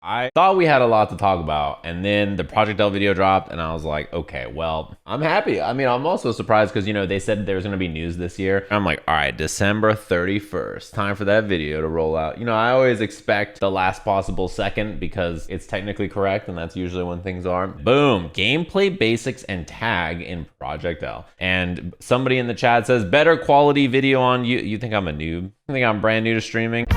I thought we had a lot to talk about, and then the Project L video dropped, and I was like, okay, well, I'm happy. I mean, I'm also surprised because, you know, they said there was going to be news this year. I'm like, all right, December 31st, time for that video to roll out. You know, I always expect the last possible second because it's technically correct, and that's usually when things are. Boom, gameplay basics and tag in Project L. And somebody in the chat says, better quality video on you. You think I'm a noob? You think I'm brand new to streaming?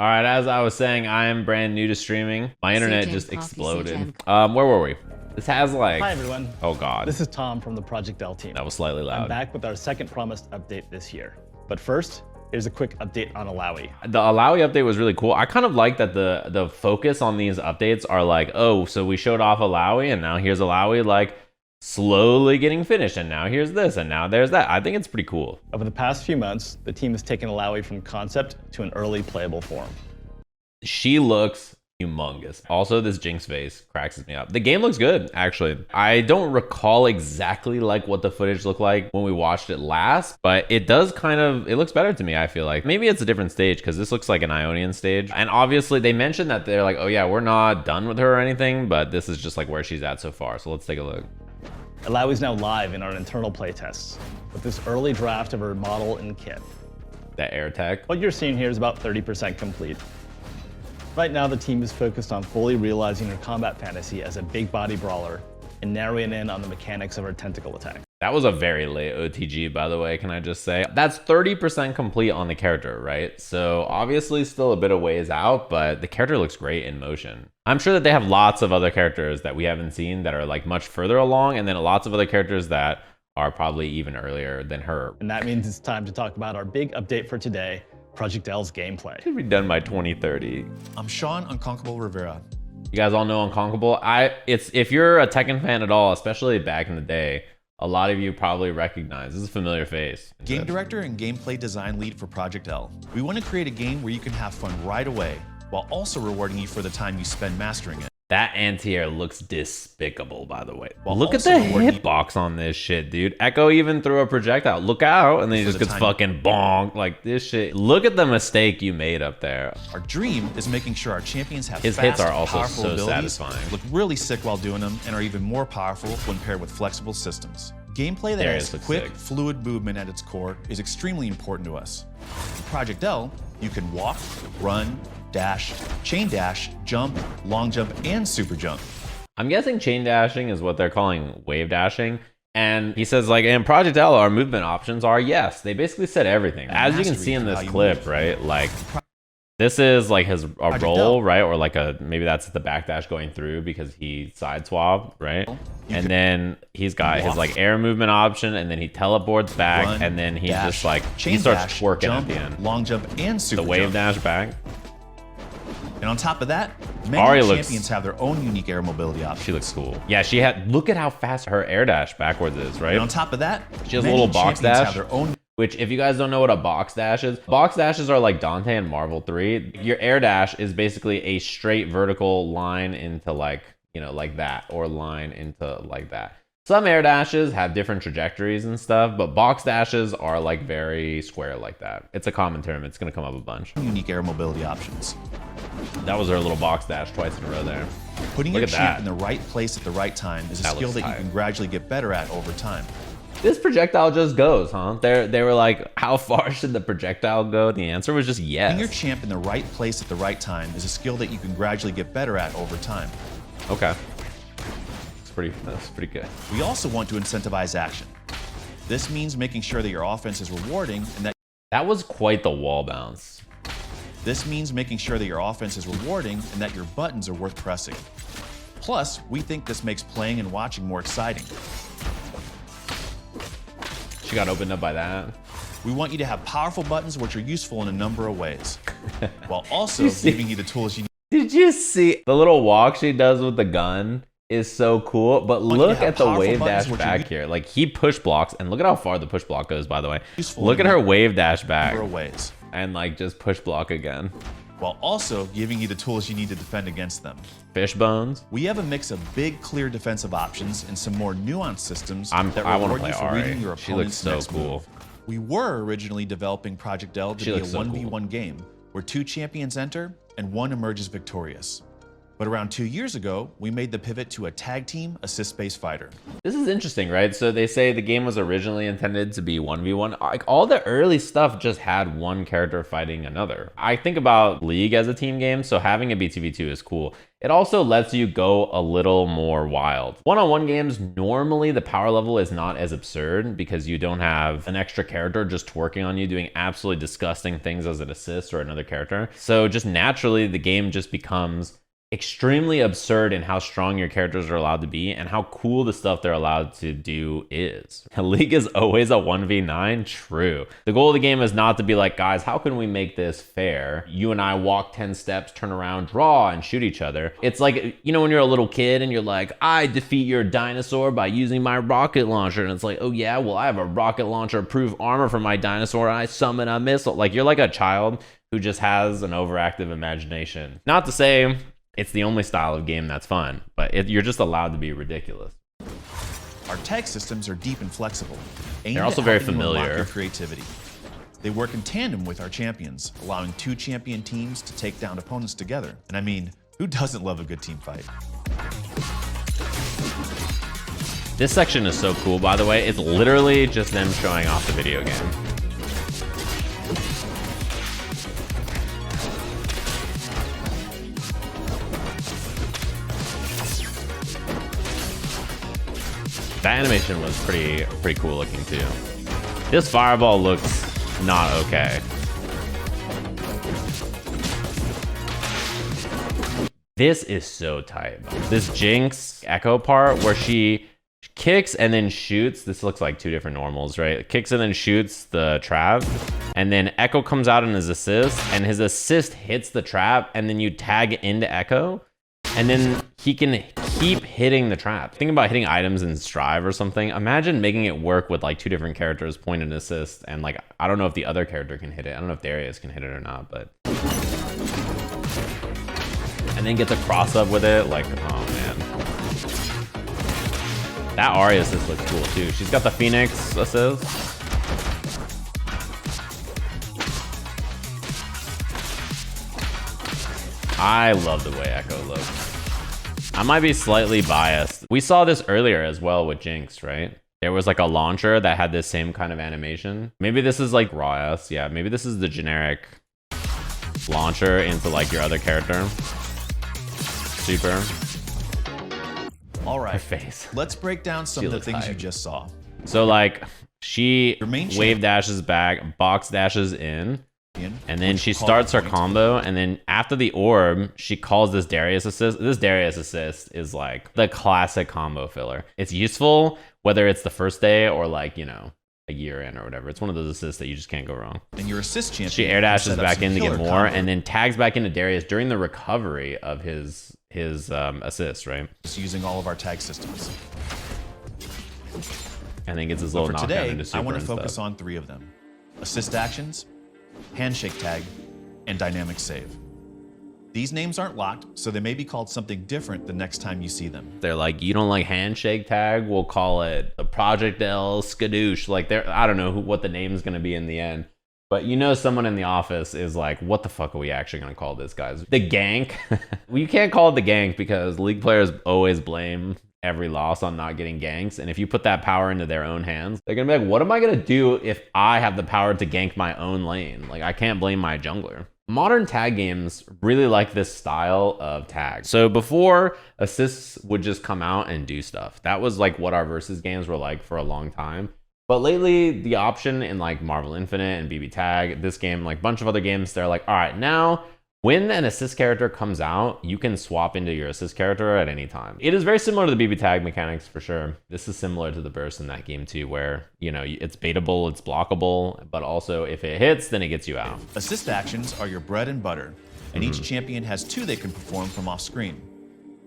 All right, as I was saying, I am brand new to streaming. My internet just exploded. Where were we? This has like... Hi, everyone. Oh, God. This is Tom from the Project L team. That was slightly loud. I'm back with our second promised update this year. But first, here's a quick update on Alawi. The Alawi update was really cool. I kind of like that the focus on these updates are like, oh, so we showed off Alawi, and now here's Alawi, like, slowly getting finished, and now here's this, and now there's that. I think it's pretty cool. Over the past few months, the team has taken Alawi from concept to an early playable form. She looks humongous. Also, this Jinx face cracks me up. The game looks good, actually. I don't recall exactly like what the footage looked like when we watched it last, but it does kind of, it looks better to me, I feel like. Maybe it's a different stage because this looks like an Ionian stage. And obviously they mentioned that they're like, oh yeah, we're not done with her or anything, but this is just like where she's at so far. So let's take a look. Alawi is now live in our internal playtests with this early draft of her model and kit. That air tech. What you're seeing here is about 30% complete. Right now, the team is focused on fully realizing her combat fantasy as a big body brawler and narrowing in on the mechanics of her tentacle attack. That was a very late OTG, by the way, can I just say? That's 30% complete on the character, right? So obviously still a bit of ways out, but the character looks great in motion. I'm sure that they have lots of other characters that we haven't seen that are like much further along, and then lots of other characters that are probably even earlier than her. And that means it's time to talk about our big update for today, Project L's gameplay. Should be done by 2030. I'm Sean Unconquerable Rivera. You guys all know Unconquerable. If you're a Tekken fan at all, especially back in the day, a lot of you probably recognize. This is a familiar face. Game director and gameplay design lead for Project L. We want to create a game where you can have fun right away, while also rewarding you for the time you spend mastering it. That anti-air looks despicable, by the way. While look at the hitbox on this shit, dude. Echo even threw a projectile. Look out, and then he just gets fucking bonked. Like, this shit. Look at the mistake you made up there. Our dream is making sure our champions have his fast, hits are also powerful so abilities, satisfying. look really sick while doing them, and are even more powerful when paired with flexible systems. Gameplay that has quick, fluid movement at its core is extremely important to us. In Project L, you can walk, run, dash, chain dash, jump, long jump, and super jump. I'm guessing chain dashing is what they're calling wave dashing. And he says, like, in Project L, our movement options are yes. They basically said everything. As you can see in this clip, right? Like, this is like his roll, right? Or like maybe that's the backdash going through because he side swapped, right? And then he's got his like air movement option, and then he teleports back, and then he just like, he starts twerking at the end. Long jump, and super the wave jump. dash back. And on top of that, many champions have their own unique air mobility options. She looks cool. Yeah, look at how fast her air dash backwards is, right? And on top of that, she has a little box dash. Have their own. Which, if you guys don't know what a box dash is, box dashes are like Dante and Marvel 3. Your air dash is basically a straight vertical line into like, you know, like that, or line into like that. Some air dashes have different trajectories and stuff, but box dashes are like very square like that. It's a common term. It's gonna come up a bunch. Unique air mobility options. That was her little box dash twice in a row there. Putting your champ in the right place at the right time is a skill that you can gradually get better at over time. This projectile just goes, huh? They were like, how far should the projectile go? The answer was just yes. Putting your champ in the right place at the right time is a skill that you can gradually get better at over time. Okay. That's pretty good. We also want to incentivize action. This means making sure that your offense is rewarding and that was quite the wall bounce. This means making sure that your offense is rewarding and that your buttons are worth pressing. Plus, we think this makes playing and watching more exciting. She got opened up by that. We want you to have powerful buttons which are useful in a number of ways, while also giving you the tools you need. Did you see the little walk she does with the gun? Is so cool, but look at the wave dash back here. Like, he push blocks, and look at how far the push block goes, by the way. Look at her wave dash back and like just push block again, while also giving you the tools you need to defend against them. Fish bones. We have a mix of big, clear defensive options and some more nuanced systems I want to play you for reading your She looks opponent's so next cool. move. We were originally developing Project L to be a so 1v1 game where two champions enter and one emerges victorious. But around 2 years ago, we made the pivot to a tag team assist-based fighter. This is interesting, right? So they say the game was originally intended to be 1v1. Like all the early stuff just had one character fighting another. I think about League as a team game, so having a B2v2 is cool. It also lets you go a little more wild. One-on-one games, normally the power level is not as absurd because you don't have an extra character just twerking on you, doing absolutely disgusting things as an assist or another character. So just naturally, the game just becomes extremely absurd in how strong your characters are allowed to be and how cool the stuff they're allowed to do is. League is always a 1v9, true. The goal of the game is not to be like, guys, how can we make this fair? You and I walk 10 steps, turn around, draw, and shoot each other. It's like, you know, when you're a little kid and you're like, I defeat your dinosaur by using my rocket launcher. And it's like, oh yeah, well, I have a rocket launcher proof armor for my dinosaur and I summon a missile. Like you're like a child who just has an overactive imagination. Not to say it's the only style of game that's fun, but you're just allowed to be ridiculous. Our tag systems are deep and flexible. They're also very familiar. Your creativity. They work in tandem with our champions, allowing 2 champion teams to take down opponents together. And I mean, who doesn't love a good team fight? This section is so cool, by the way. It's literally just them showing off the video game. That animation was pretty cool looking too. This fireball looks not okay. This is so tight. This Jinx Echo part where she kicks and then shoots. This looks like 2 different normals, right? Kicks and then shoots the trap. And then Echo comes out in his assist and his assist hits the trap and then you tag into Echo. And then he can keep hitting the trap. Think about hitting items in Strive or something. Imagine making it work with like 2 different characters, point and assist, and like, I don't know if the other character can hit it. I don't know if Darius can hit it or not, but. And then gets a cross up with it, like, oh man. That Arya assist looks cool too. She's got the Phoenix assist. I love the way Echo looks. I might be slightly biased. We saw this earlier as well with Jinx, right? There was like a launcher that had this same kind of animation. Maybe this is like raw S. Yeah, maybe this is the generic launcher into like your other character. Super. All right, her face. Let's break down some of the things you just saw. So like she wave dashes back, box dashes in. And then she starts her combo, and then after the orb, she calls this Darius assist. This Darius assist is like the classic combo filler. It's useful whether it's the first day or like, you know, a year in or whatever. It's one of those assists that you just can't go wrong. And your assist champion, she air dashes back in to get more, and then tags back into Darius during the recovery of his assist, right? Just using all of our tag systems. And then gets his little knockdown into super. I want to focus on 3 of them: assist actions, handshake tag, and dynamic save. These names aren't locked, so they may be called something different the next time you see them. They're like, you don't like handshake tag? We'll call it the Project L Skadoosh. Like, I don't know what the name's gonna be in the end. But you know someone in the office is like, what the fuck are we actually gonna call this, guys? The gank? Well, you can't call it the gank because League players always blame every loss on not getting ganks, and if you put that power into their own hands, they're gonna be like, what am I gonna do if I have the power to gank my own lane? Like, I can't blame my jungler. Modern tag games really like this style of tag. So before, assists would just come out and do stuff. That was like what our versus games were like for a long time. But lately, the option in like Marvel Infinite and BB Tag, this game, like a bunch of other games, they're like, all right, now when an assist character comes out, you can swap into your assist character at any time. It is very similar to the BB Tag mechanics for sure. This is similar to the burst in that game too, where, you know, it's baitable, it's blockable, but also if it hits, then it gets you out. Assist actions are your bread and butter, and each champion has 2 they can perform from off screen.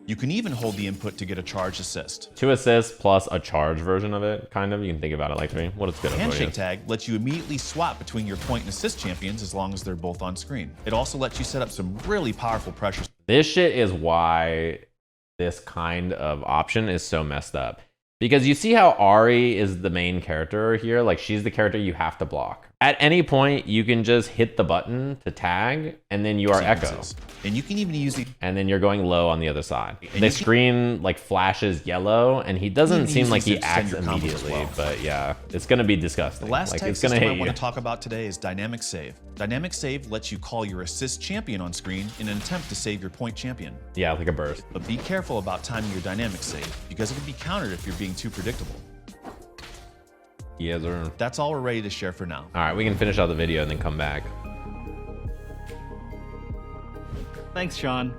You can even hold the input to get a charge assist. 2 assists plus a charge version of it, kind of. You can think about it like 3. What it's good at. Handshake tag lets you immediately swap between your point and assist champions as long as they're both on screen. It also lets you set up some really powerful pressures. This shit is why this kind of option is so messed up. Because you see how Ahri is the main character here? Like, she's the character you have to block, At any point, you can just hit the button to tag, and then you are Echo. And you can even use the... And then you're going low on the other side. The screen like flashes yellow, and he doesn't seem like he acts immediately, but yeah, it's gonna be disgusting. The last like, type it's gonna system I hit want you. to talk about today is Dynamic Save. Dynamic Save lets you call your assist champion on screen in an attempt to save your point champion. Yeah, like a burst. But be careful about timing your Dynamic Save, because it can be countered if you're being too predictable. Yes, sir. That's all we're ready to share for now. All right, we can finish out the video and then come back. Thanks, Sean.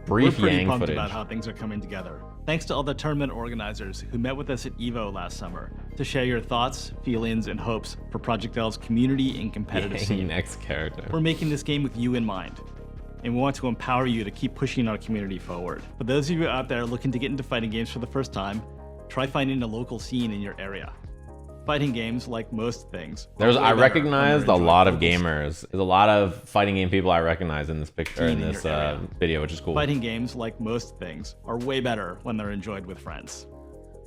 Brief We're pretty Yang pumped footage. about how things are coming together. Thanks to all the tournament organizers who met with us at EVO last summer to share your thoughts, feelings, and hopes for Project L's community and competitive scene. Next character. We're making this game with you in mind, and we want to empower you to keep pushing our community forward. For those of you out there looking to get into fighting games for the first time, try finding a local scene in your area. Fighting games, like most things, I recognized a lot of gamers. There's a lot of fighting game people I recognize in this picture, in this video, which is cool. Fighting games, like most things, are way better when they're enjoyed with friends.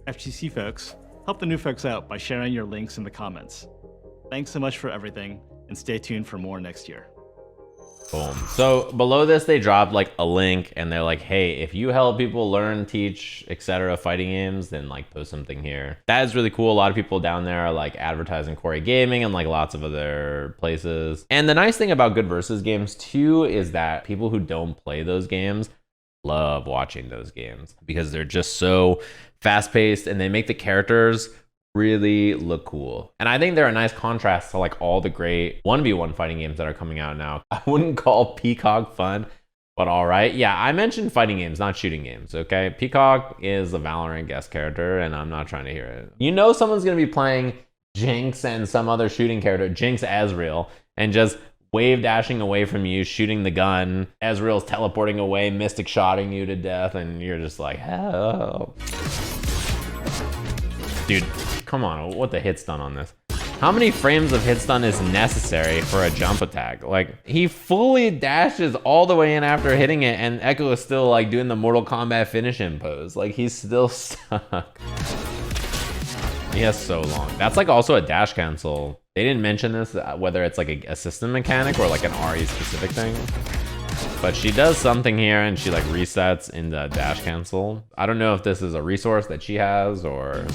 FGC folks, help the new folks out by sharing your links in the comments. Thanks so much for everything, and stay tuned for more next year. Boom. So below this, they dropped like a link, and they're like, hey, if you help people learn, teach, etc. fighting games, then like post something here. That is really cool. A lot of people down there are like advertising Corey Gaming and like lots of other places. And the nice thing about Good Versus games too is that people who don't play those games love watching those games because they're just so fast paced and they make the characters really look cool. And I think they're a nice contrast to like all the great 1v1 fighting games that are coming out now. I wouldn't call Peacock fun, but all right. Yeah, I mentioned fighting games, not shooting games, okay? Peacock is a Valorant guest character, and I'm not trying to hear it. You know someone's gonna be playing Jinx and some other shooting character, Jinx Ezreal, and just wave dashing away from you, shooting the gun. Ezreal's teleporting away, mystic shotting you to death, and you're just like, help. Dude, come on, what the hit stun on this? How many frames of hit stun is necessary for a jump attack? Like, he fully dashes all the way in after hitting it, and Echo is still like doing the Mortal Kombat finish him pose. Like, he's still stuck. He has so long. That's like also a dash cancel. They didn't mention this, whether it's like a system mechanic or like an RE specific thing. But she does something here and she like resets in the dash cancel. I don't know if this is a resource that she has or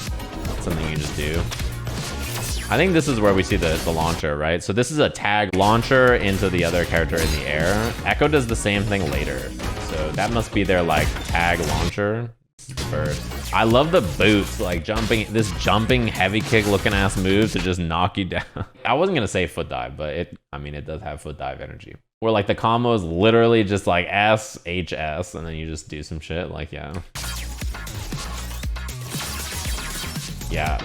something you just do. I think this is where we see the launcher, right? So this is a tag launcher into the other character in the air. Echo does the same thing later. So that must be their like tag launcher. First. I love the boots, like this jumping heavy kick looking ass move to just knock you down. I wasn't gonna say foot dive, but it does have foot dive energy. Where like the combo is literally just like S, H, S, and then you just do some shit, like, yeah. Yeah,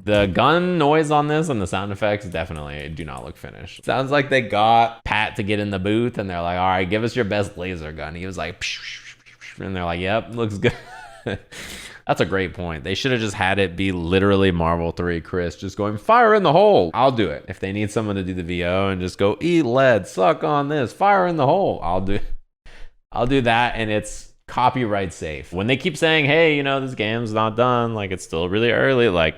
the gun noise on this and the sound effects definitely do not look finished. Sounds like they got Pat to get in the booth and they're like, all right, give us your best laser gun. He was like, and they're like, yep, looks good. That's a great point. They should have just had it be literally Marvel 3 Chris just going, fire in the hole. I'll do it. If they need someone to do the VO and just go, eat lead, suck on this, fire in the hole, I'll do that, and it's copyright safe. When they keep saying, hey, you know, this game's not done, like it's still really early, like,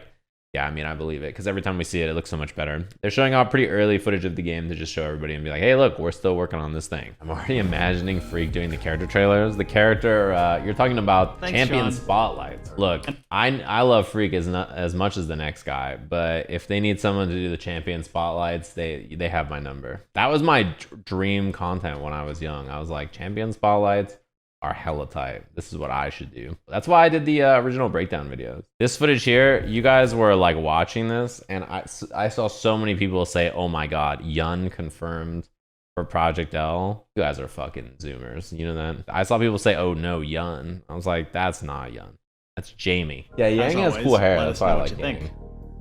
yeah, I mean, I believe it, because every time we see it, it looks so much better. They're showing off pretty early footage of the game to just show everybody and be like, hey, look, we're still working on this thing. I'm already imagining Freak doing the character trailers. The character, you're talking about champion spotlights. Look, I love Freak as much as the next guy, but if they need someone to do the champion spotlights, they have my number. That was my dream content when I was young. I was like, champion spotlights are hella tight. This is what I should do. That's why I did the original breakdown videos. This footage here, you guys were like watching this, and I saw so many people say, oh my god, Yun confirmed for Project L. You guys are fucking zoomers, you know that? I saw people say, oh no, Yun. I was like, that's not Yun. That's Jamie. Yeah, Yang has cool hair. That's why I like Yang.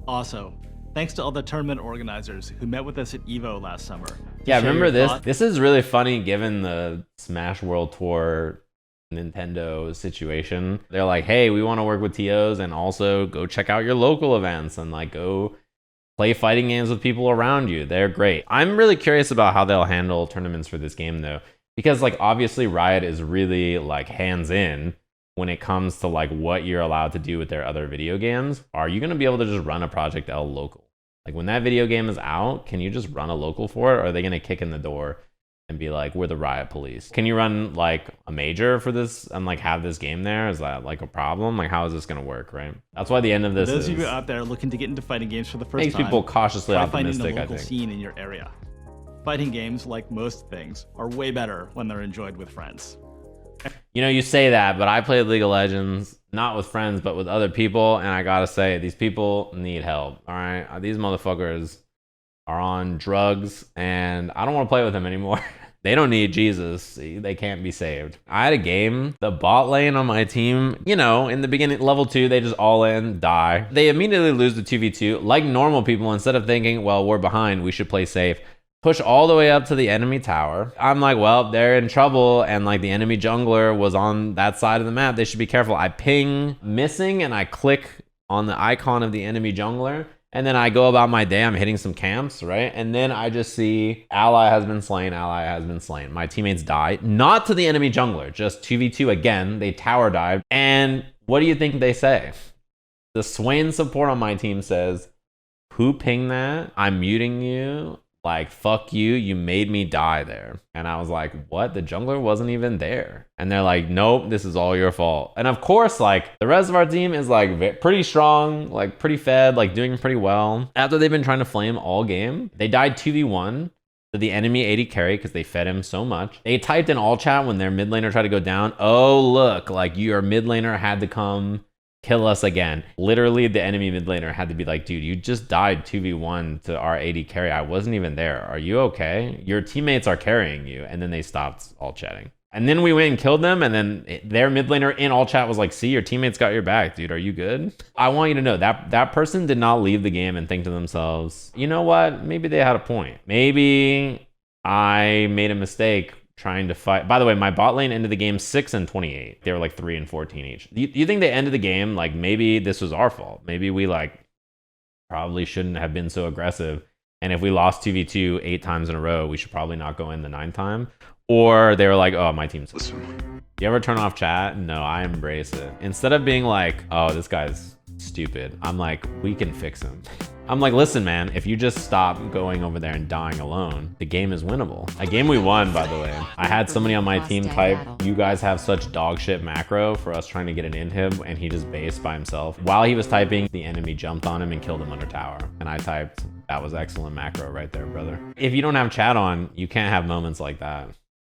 Also, thanks to all the tournament organizers who met with us at EVO last summer. Yeah, remember this? This is really funny given the Smash World Tour Nintendo situation. They're like, hey, we want to work with TOs and also go check out your local events and like go play fighting games with people around you. They're great. I'm really curious about how they'll handle tournaments for this game though, because like obviously Riot is really like hands in when it comes to like what you're allowed to do with their other video games. Are you going to be able to just run a Project L local? Like when that video game is out, can you just run a local for it? Or are they gonna kick in the door and be like, we're the riot police? Can you run like a major for this and like have this game there? Is that like a problem? Like how is this gonna work, right? That's why the end of this those of you out there looking to get into fighting games for the first makes time, people cautiously try optimistic, finding a I local think. scene in your area. Fighting games, like most things, are way better when they're enjoyed with friends. You know, you say that, but I played League of Legends, not with friends, but with other people, and I gotta say, these people need help, all right? These motherfuckers are on drugs, and I don't want to play with them anymore. They don't need Jesus. They can't be saved. I had a game, the bot lane on my team, you know, in the beginning, level 2, they just all in, die. They immediately lose the 2v2. Like normal people, instead of thinking, well, we're behind, we should play safe, push all the way up to the enemy tower. I'm like, well, they're in trouble, and like the enemy jungler was on that side of the map. They should be careful. I ping missing, and I click on the icon of the enemy jungler, and then I go about my day. I'm hitting some camps, right? And then I just see ally has been slain, ally has been slain. My teammates die, not to the enemy jungler, just 2v2 again. They tower dive. And what do you think they say? The Swain support on my team says, who pinged that? I'm muting you. Like, fuck you, you made me die there. And I was like, what? The jungler wasn't even there. And they're like, nope, this is all your fault. And of course, like, the rest of our team is like pretty strong, like pretty fed, like doing pretty well. After they've been trying to flame all game, they died 2v1 to the enemy AD carry because they fed him so much. They typed in all chat when their mid laner tried to go down, oh, look, like your mid laner had to come kill us again. Literally, the enemy mid laner had to be like, dude, you just died 2v1 to our AD carry. I wasn't even there. Are you okay? Your teammates are carrying you. And then they stopped all chatting. And then we went and killed them. And then their mid laner in all chat was like, see, your teammates got your back, dude. Are you good? I want you to know that that person did not leave the game and think to themselves, you know what? Maybe they had a point. Maybe I made a mistake trying to fight. By the way, my bot lane ended the game 6-28. They were like 3-14 each. You think they ended the game like maybe this was our fault? Maybe we like probably shouldn't have been so aggressive. And if we lost 2v2 8 times in a row, we should probably not go in the 9th time. Or they were like, oh, my team's. You ever turn off chat? No, I embrace it. Instead of being like, oh, this guy's stupid, I'm like, we can fix him. I'm like, listen, man, if you just stop going over there and dying alone, the game is winnable. A game we won, by the way. I had somebody on my team type, you guys have such dog shit macro for us trying to get an inhib, and he just based by himself. While he was typing, the enemy jumped on him and killed him under tower. And I typed, that was excellent macro right there, brother. If you don't have chat on, you can't have moments like that.